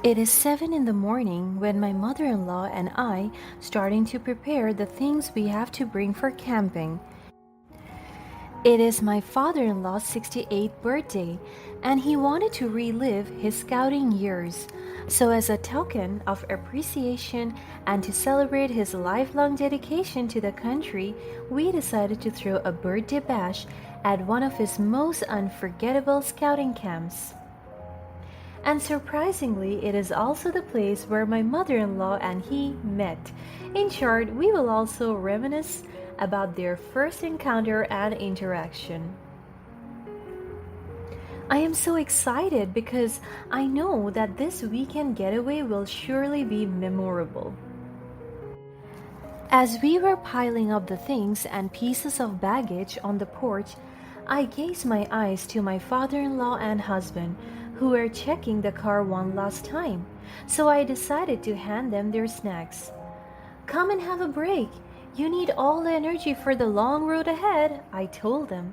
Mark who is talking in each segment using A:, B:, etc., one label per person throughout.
A: It is 7 in the morning when my mother-in-law and I starting to prepare the things we have to bring for camping. It is my father-in-law's 68th birthday and he wanted to relive his scouting years. So as a token of appreciation and to celebrate his lifelong dedication to the country, we decided to throw a birthday bash at one of his most unforgettable scouting camps. And surprisingly, it is also the place where my mother in law and he met. In short, we will also reminisce about their first encounter and interaction. I am so excited because I know that this weekend getaway will surely be memorable. As we were piling up the things and pieces of baggage on the porch, I gazed my eyes to my father-in-law and husband, who were checking the car one last time, so I decided to hand them their snacks. "Come and have a break. You need all the energy for the long road ahead," I told them.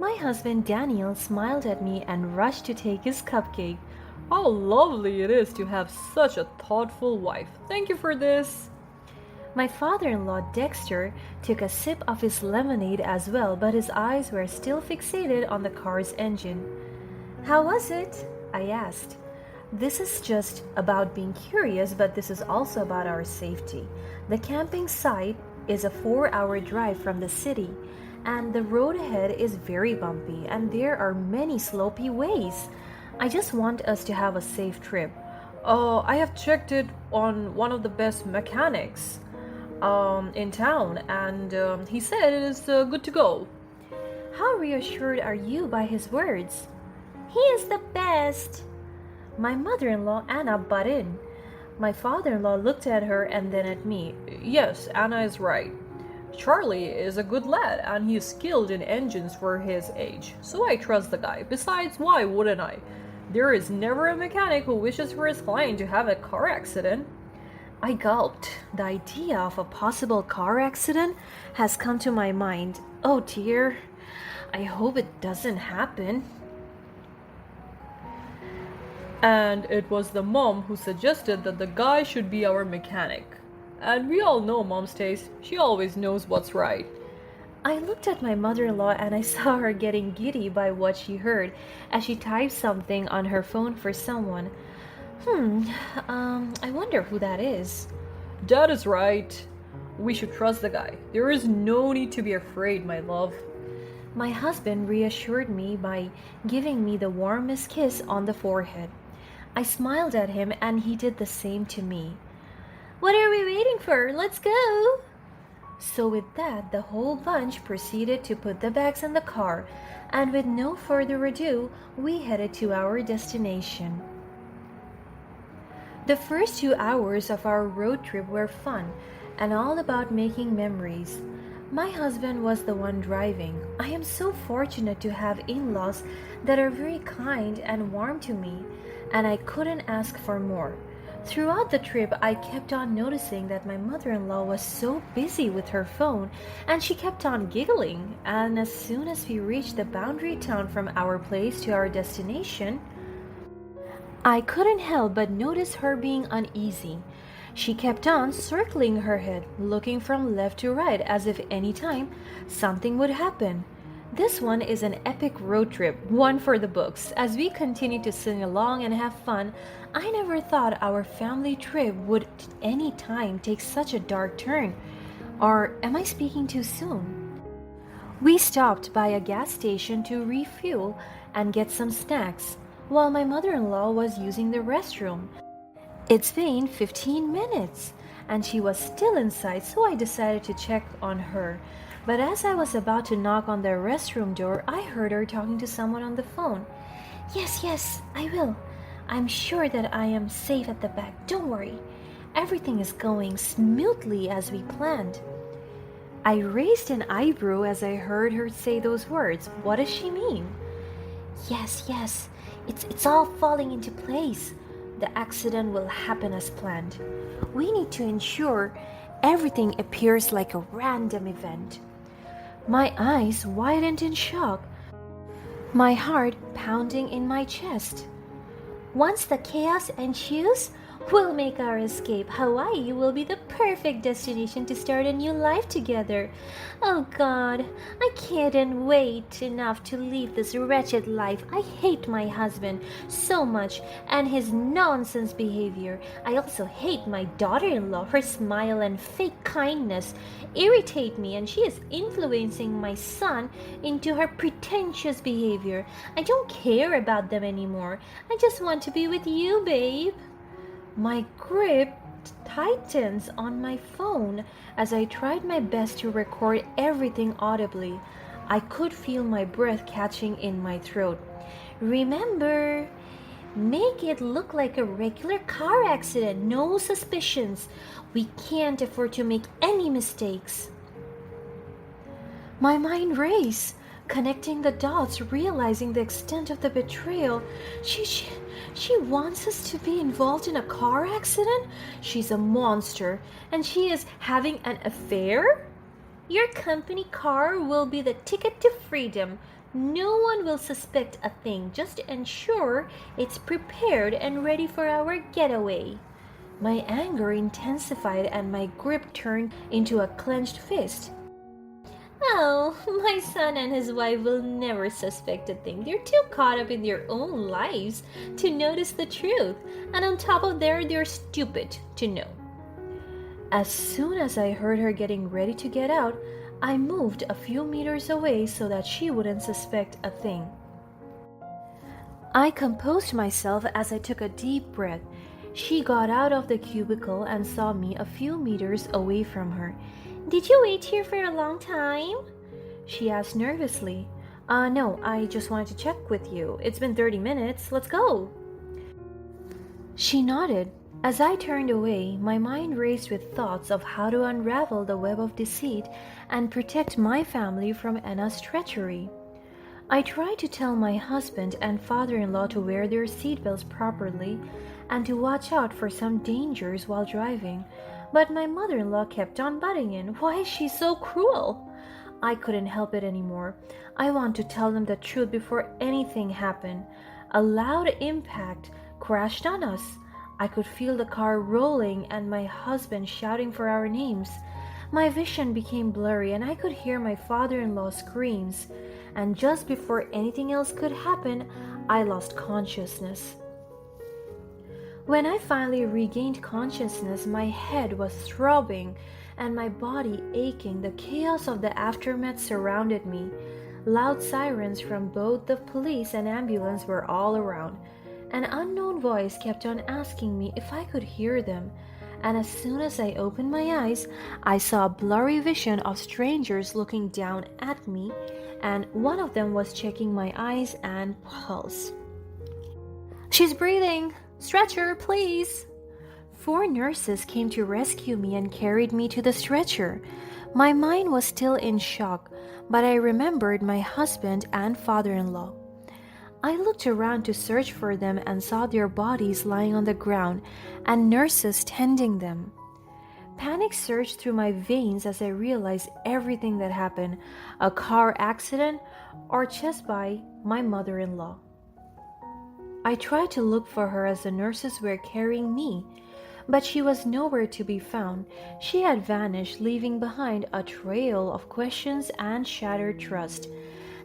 A: My husband Daniel smiled at me and rushed to take his cupcake.
B: How lovely it is to have such a thoughtful wife. Thank you for this.
A: My father-in-law Dexter took a sip of his lemonade as well, but his eyes were still fixated on the car's engine. "How was it?" I asked. This is just about being curious, but this is also about our safety. The camping site is a 4-hour drive from the city, and the road ahead is very bumpy, and there are many slopey ways. I just want us to have a safe trip.
B: I have checked it on one of the best mechanics in town, and he said it is good to go.
A: How reassured are you by his words? "He is the best." My mother-in-law Anna butt in. My father-in-law looked at her and then at me.
B: Yes, Anna is right. Charlie is a good lad and he is skilled in engines for his age, so I trust the guy. Besides, why wouldn't I? There is never a mechanic who wishes for his client to have a car accident.
A: I gulped. The idea of a possible car accident has come to my mind. Oh dear, I hope it doesn't happen.
B: And it was the mom who suggested that the guy should be our mechanic. And we all know mom's taste. She always knows what's right.
A: I looked at my mother-in-law and I saw her getting giddy by what she heard as she typed something on her phone for someone. I wonder who that is.
B: Dad is right. We should trust the guy. There is no need to be afraid, my love.
A: My husband reassured me by giving me the warmest kiss on the forehead. I smiled at him and he did the same to me. "What are we waiting for? Let's go!" So with that, the whole bunch proceeded to put the bags in the car, and with no further ado, we headed to our destination. The first 2 hours of our road trip were fun and all about making memories. My husband was the one driving. I am so fortunate to have in-laws that are very kind and warm to me, and I couldn't ask for more. Throughout the trip, I kept on noticing that my mother-in-law was so busy with her phone, and she kept on giggling. And as soon as we reached the boundary town from our place to our destination, I couldn't help but notice her being uneasy. She kept on circling her head, looking from left to right as if any time something would happen. This one is an epic road trip, one for the books. As we continue to sing along and have fun, I never thought our family trip would at any time take such a dark turn. Or am I speaking too soon? We stopped by a gas station to refuel and get some snacks, while my mother-in-law was using the restroom. It's been 15 minutes, and she was still inside, so I decided to check on her. But as I was about to knock on the restroom door, I heard her talking to someone on the phone. Yes, I will. I'm sure that I am safe at the back. Don't worry. Everything is going smoothly as we planned." I raised an eyebrow as I heard her say those words. What does she mean? Yes, it's all falling into place. The accident will happen as planned. We need to ensure everything appears like a random event. My eyes widened in shock, my heart pounding in my chest. Once the chaos ensues, we'll make our escape. Hawaii will be the perfect destination to start a new life together. Oh God, I can't wait enough to leave this wretched life. I hate my husband so much and his nonsense behavior. I also hate my daughter-in-law. Her smile and fake kindness irritate me, and she is influencing my son into her pretentious behavior. I don't care about them anymore. I just want to be with you, babe. My grip tightens on my phone as I tried my best to record everything audibly. I could feel my breath catching in my throat. Remember, make it look like a regular car accident, no suspicions. We can't afford to make any mistakes. My mind raced, connecting the dots, realizing the extent of the betrayal. She wants us to be involved in a car accident? She's a monster, and she is having an affair? Your company car will be the ticket to freedom. No one will suspect a thing. Just ensure it's prepared and ready for our getaway. My anger intensified and my grip turned into a clenched fist. Oh, my son and his wife will never suspect a thing. They're too caught up in their own lives to notice the truth. And on top of that, they're stupid to know. As soon as I heard her getting ready to get out, I moved a few meters away so that she wouldn't suspect a thing. I composed myself as I took a deep breath. She got out of the cubicle and saw me a few meters away from her. Did you wait here for a long time? She asked nervously. No, I just wanted to check with you. It's been 30 minutes. Let's go. She nodded. As I turned away, my mind raced with thoughts of how to unravel the web of deceit and protect my family from Anna's treachery. I tried to tell my husband and father-in-law to wear their seatbelts properly and to watch out for some dangers while driving. But my mother-in-law kept on butting in. Why is she so cruel? I couldn't help it anymore. I want to tell them the truth before anything happened. A loud impact crashed on us. I could feel the car rolling and my husband shouting for our names. My vision became blurry and I could hear my father-in-law's screams. And just before anything else could happen, I lost consciousness. When I finally regained consciousness, my head was throbbing and my body aching. The chaos of the aftermath surrounded me. Loud sirens from both the police and ambulance were all around. An unknown voice kept on asking me if I could hear them. And as soon as I opened my eyes, I saw a blurry vision of strangers looking down at me, and one of them was checking my eyes and pulse. She's breathing! Stretcher, please! 4 nurses came to rescue me and carried me to the stretcher. My mind was still in shock, but I remembered my husband and father-in-law. I looked around to search for them and saw their bodies lying on the ground and nurses tending them. Panic surged through my veins as I realized everything that happened, a car accident or just by my mother-in-law. I tried to look for her as the nurses were carrying me, but she was nowhere to be found. She had vanished, leaving behind a trail of questions and shattered trust.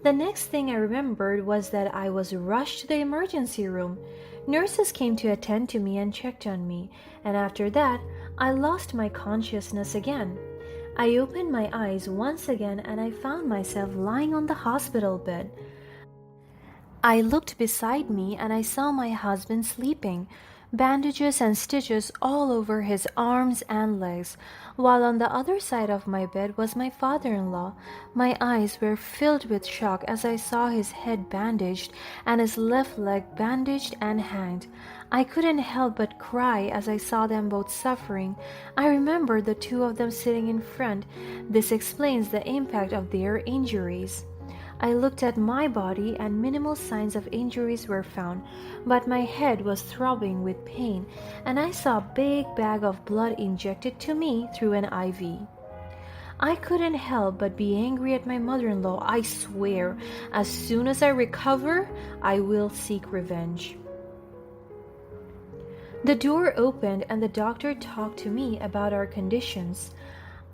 A: The next thing I remembered was that I was rushed to the emergency room. Nurses came to attend to me and checked on me, and after that, I lost my consciousness again. I opened my eyes once again and I found myself lying on the hospital bed. I looked beside me and I saw my husband sleeping, bandages and stitches all over his arms and legs, while on the other side of my bed was my father-in-law. My eyes were filled with shock as I saw his head bandaged and his left leg bandaged and hanged. I couldn't help but cry as I saw them both suffering. I remembered the 2 of them sitting in front. This explains the impact of their injuries. I looked at my body and minimal signs of injuries were found, but my head was throbbing with pain and I saw a big bag of blood injected to me through an IV. I couldn't help but be angry at my mother-in-law. I swear, as soon as I recover, I will seek revenge. The door opened and the doctor talked to me about our conditions.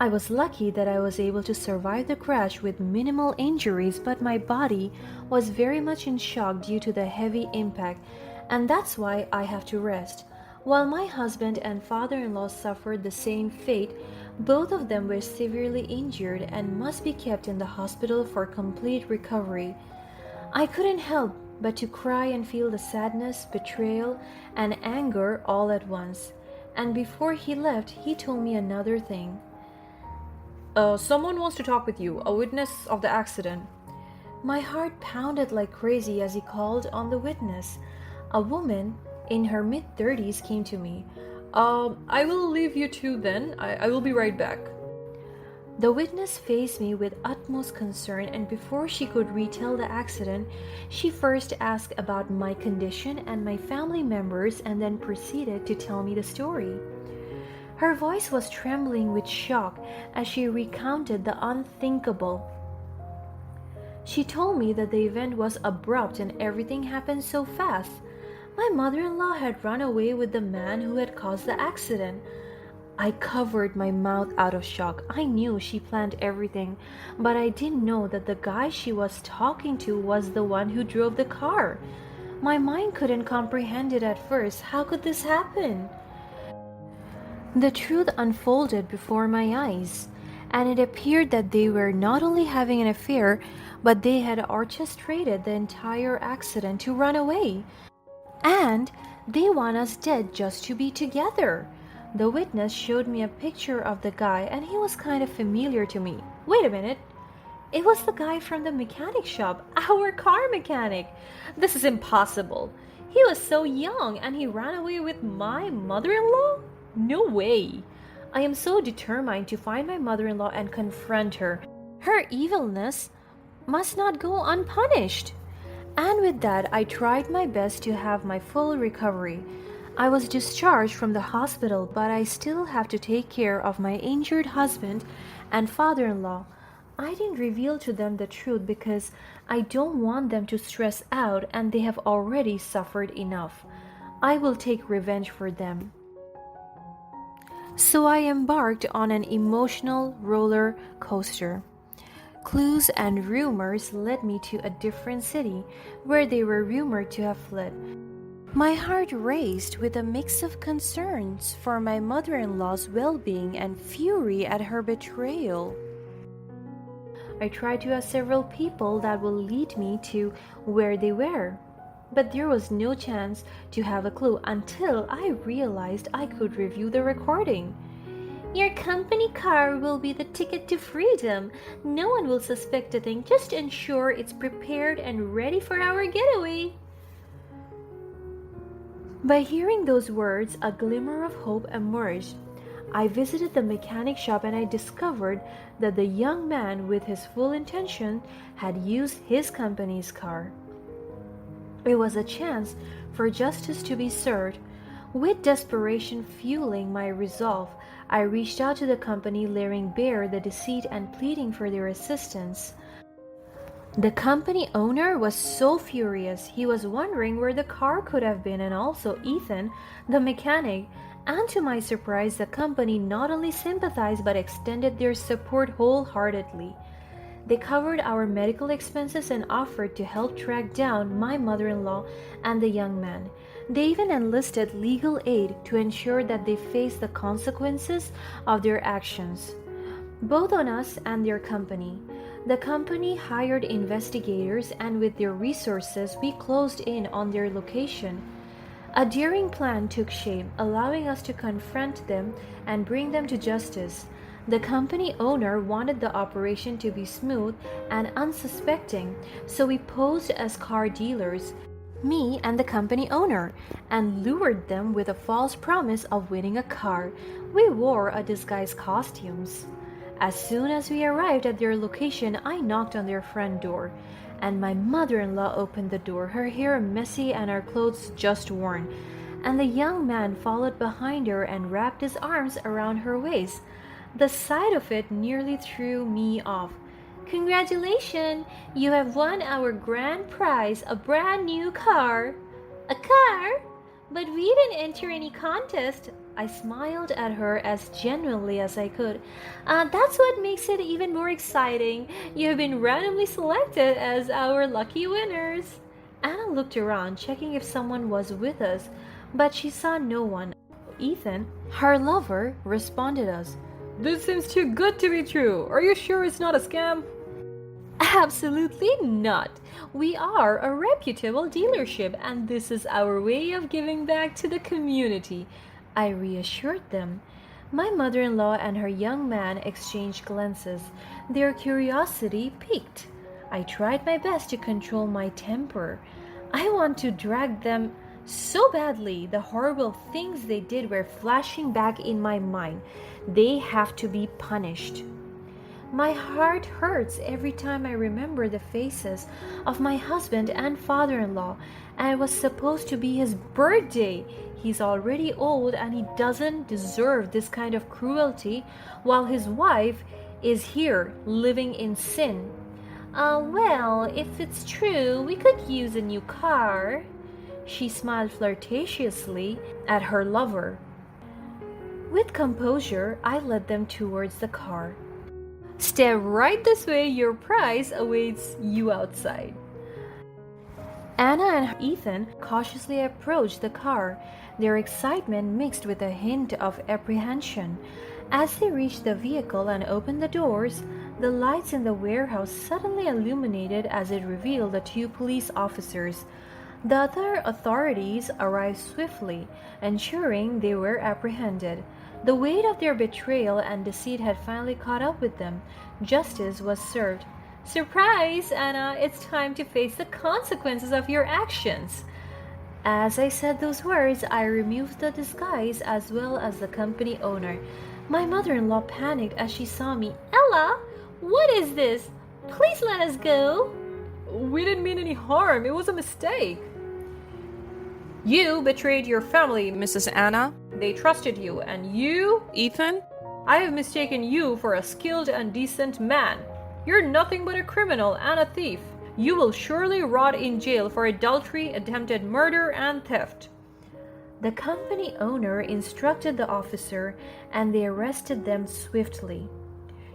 A: I was lucky that I was able to survive the crash with minimal injuries, but my body was very much in shock due to the heavy impact, and that's why I have to rest. While my husband and father in law suffered the same fate, both of them were severely injured and must be kept in the hospital for complete recovery. I couldn't help but to cry and feel the sadness, betrayal, and anger all at once. And before he left, he told me another thing.
B: Someone wants to talk with you, a witness of the accident.
A: My heart pounded like crazy as he called on the witness. A woman in her mid 30s came to me.
B: I will leave you two then. I will be right back.
A: The witness faced me with utmost concern, and before she could retell the accident, she first asked about my condition and my family members and then proceeded to tell me the story. Her voice was trembling with shock as she recounted the unthinkable. She told me that the event was abrupt and everything happened so fast. My mother-in-law had run away with the man who had caused the accident. I covered my mouth out of shock. I knew she planned everything, but I didn't know that the guy she was talking to was the one who drove the car. My mind couldn't comprehend it at first. How could this happen? The truth unfolded before my eyes, and it appeared that they were not only having an affair, but they had orchestrated the entire accident to run away. And they want us dead just to be together. The witness showed me a picture of the guy, and he was kind of familiar to me. Wait a minute. It was the guy from the mechanic shop, our car mechanic. This is impossible. He was so young and he ran away with my mother-in-law? No way. I am so determined to find my mother-in-law and confront her. Her evilness must not go unpunished. And with that, I tried my best to have my full recovery. I was discharged from the hospital, but I still have to take care of my injured husband and father-in-law. I didn't reveal to them the truth because I don't want them to stress out and they have already suffered enough. I will take revenge for them. So I embarked on an emotional roller coaster. Clues and rumors led me to a different city where they were rumored to have fled. My heart raced with a mix of concerns for my mother-in-law's well-being and fury at her betrayal. I tried to ask several people that will lead me to where they were, but there was no chance to have a clue until I realized I could review the recording. Your company car will be the ticket to freedom. No one will suspect a thing. Just ensure it's prepared and ready for our getaway. By hearing those words, a glimmer of hope emerged. I visited the mechanic shop and I discovered that the young man, with his full intention, had used his company's car. It was a chance for justice to be served. With desperation fueling my resolve, I reached out to the company, laying bare the deceit and pleading for their assistance. The company owner was so furious, he was wondering where the car could have been, and also Ethan, the mechanic. And to my surprise, the company not only sympathized but extended their support wholeheartedly. They covered our medical expenses and offered to help track down my mother-in-law and the young man. They even enlisted legal aid to ensure that they faced the consequences of their actions, both on us and their company. The company hired investigators, and with their resources, we closed in on their location. A daring plan took shape, allowing us to confront them and bring them to justice. The company owner wanted the operation to be smooth and unsuspecting, so we posed as car dealers, me and the company owner, and lured them with a false promise of winning a car. We wore a disguise costumes. As soon as we arrived at their location, I knocked on their front door, and my mother-in-law opened the door, her hair messy and her clothes just worn, and the young man followed behind her and wrapped his arms around her waist. The sight of it nearly threw me off. Congratulations! You have won our grand prize, a brand new car. A car? But we didn't enter any contest. I smiled at her as genuinely as I could. That's what makes it even more exciting. You have been randomly selected as our lucky winners. Anna looked around, checking if someone was with us, but she saw no one. Ethan, her lover, responded us.
B: This seems too good to be true. Are you sure it's not a scam?
A: Absolutely not. We are a reputable dealership, and this is our way of giving back to the community, I reassured them. My mother in law and her young man exchanged glances, their curiosity piqued. I tried my best to control my temper. I want to drag them so badly. The horrible things they did were flashing back in my mind. They have to be punished. My heart hurts every time I remember the faces of my husband and father-in-law, and it was supposed to be his birthday. He's already old and he doesn't deserve this kind of cruelty while his wife is here living in sin. Well, if it's true, we could use a new car. She smiled flirtatiously at her lover. With composure, I led them towards the car. Step right this way, your prize awaits you outside. Anna and Ethan cautiously approached the car, their excitement mixed with a hint of apprehension. As they reached the vehicle and opened the doors, the lights in the warehouse suddenly illuminated as it revealed the two police officers. The other authorities arrived swiftly, ensuring they were apprehended. The weight of their betrayal and deceit had finally caught up with them. Justice was served. Surprise, Anna! It's time to face the consequences of your actions. As I said those words, I removed the disguise as well as the company owner. My mother-in-law panicked as she saw me. Ella, what is this? Please let us go.
B: We didn't mean any harm. It was a mistake. You betrayed your family, Mrs. Anna. They trusted you, and you, Ethan? I have mistaken you for a skilled and decent man. You're nothing but a criminal and a thief. You will surely rot in jail for adultery, attempted murder, and theft. The company owner instructed the officer, and they arrested them swiftly.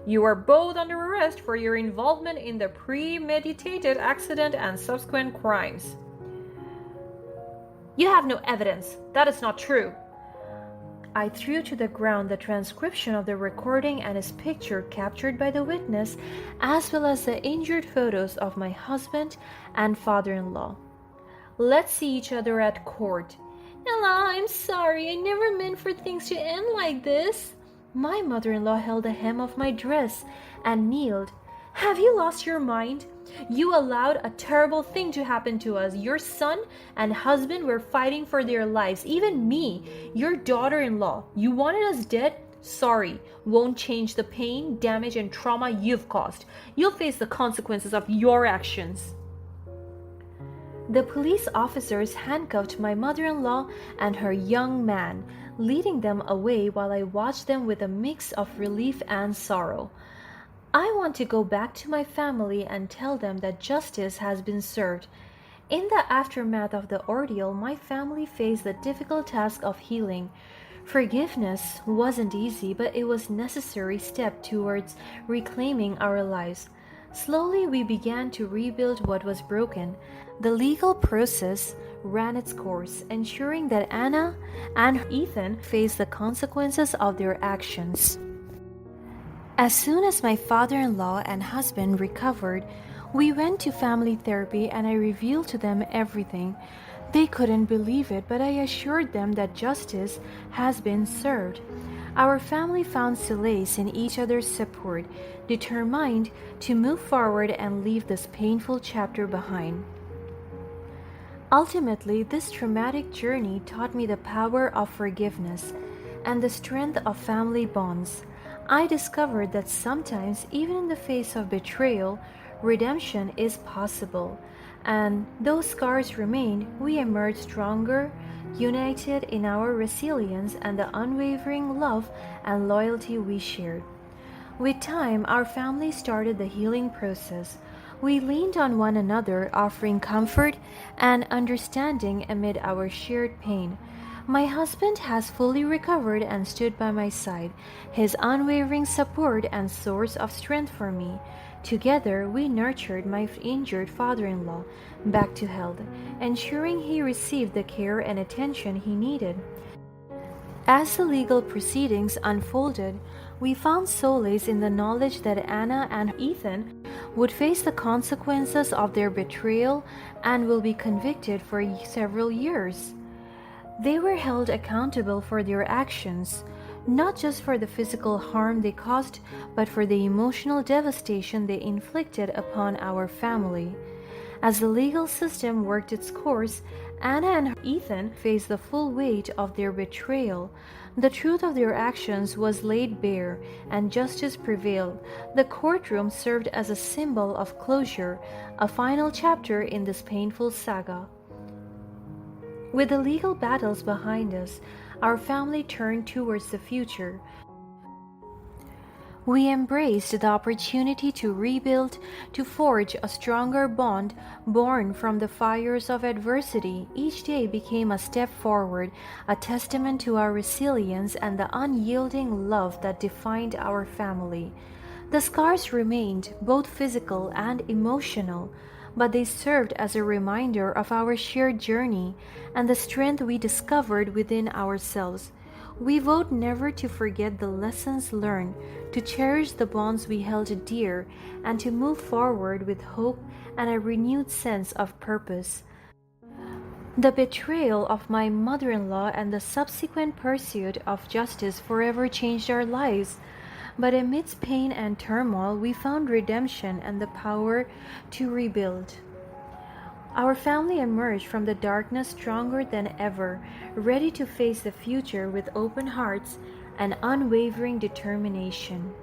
B: You are both under arrest for your involvement in the premeditated accident and subsequent crimes. You have no evidence. That is not true. I threw to the ground the transcription of the recording and his picture captured by the witness, as well as the injured photos of my husband and father-in-law. Let's see each other at court. Ella, I'm sorry. I never meant for things to end like this. My mother-in-law held the hem of my dress and kneeled. Have you lost your mind? You allowed a terrible thing to happen to us. Your son and husband were fighting for their lives. Even me, your daughter-in-law. You wanted us dead? Sorry. Won't change the pain, damage, and trauma you've caused. You'll face the consequences of your actions. The police officers handcuffed my mother-in-law and her young man, leading them away while I watched them with a mix of relief and sorrow. I want to go back to my family and tell them that justice has been served. In the aftermath of the ordeal, my family faced the difficult task of healing. Forgiveness wasn't easy, but it was a necessary step towards reclaiming our lives. Slowly, we began to rebuild what was broken. The legal process ran its course, ensuring that Anna and Ethan faced the consequences of their actions. As soon as my father-in-law and husband recovered, we went to family therapy and I revealed to them everything. They couldn't believe it, but I assured them that justice has been served. Our family found solace in each other's support, determined to move forward and leave this painful chapter behind. Ultimately, this traumatic journey taught me the power of forgiveness and the strength of family bonds. I discovered that sometimes, even in the face of betrayal, redemption is possible. And though scars remain, we emerge stronger, united in our resilience and the unwavering love and loyalty we shared. With time, our family started the healing process.
A: We leaned on one another, offering comfort and understanding amid our shared pain. My husband has fully recovered and stood by my side, his unwavering support and source of strength for me. Together, we nurtured my injured father in law back to health, ensuring he received the care and attention he needed. As the legal proceedings unfolded, we found solace in the knowledge that Anna and Ethan would face the consequences of their betrayal and will be convicted for several years. They were held accountable for their actions, not just for the physical harm they caused, but for the emotional devastation they inflicted upon our family. As the legal system worked its course, Anna and Ethan faced the full weight of their betrayal. The truth of their actions was laid bare, and justice prevailed. The courtroom served as a symbol of closure, a final chapter in this painful saga. With the legal battles behind us, our family turned towards the future. We embraced the opportunity to rebuild, to forge a stronger bond born from the fires of adversity. Each day became a step forward, a testament to our resilience and the unyielding love that defined our family. The scars remained, both physical and emotional, but they served as a reminder of our shared journey and the strength we discovered within ourselves. We vowed never to forget the lessons learned, to cherish the bonds we held dear, and to move forward with hope and a renewed sense of purpose. The betrayal of my mother in law and the subsequent pursuit of justice forever changed our lives. But amidst pain and turmoil, we found redemption and the power to rebuild. Our family emerged from the darkness stronger than ever, ready to face the future with open hearts and unwavering determination.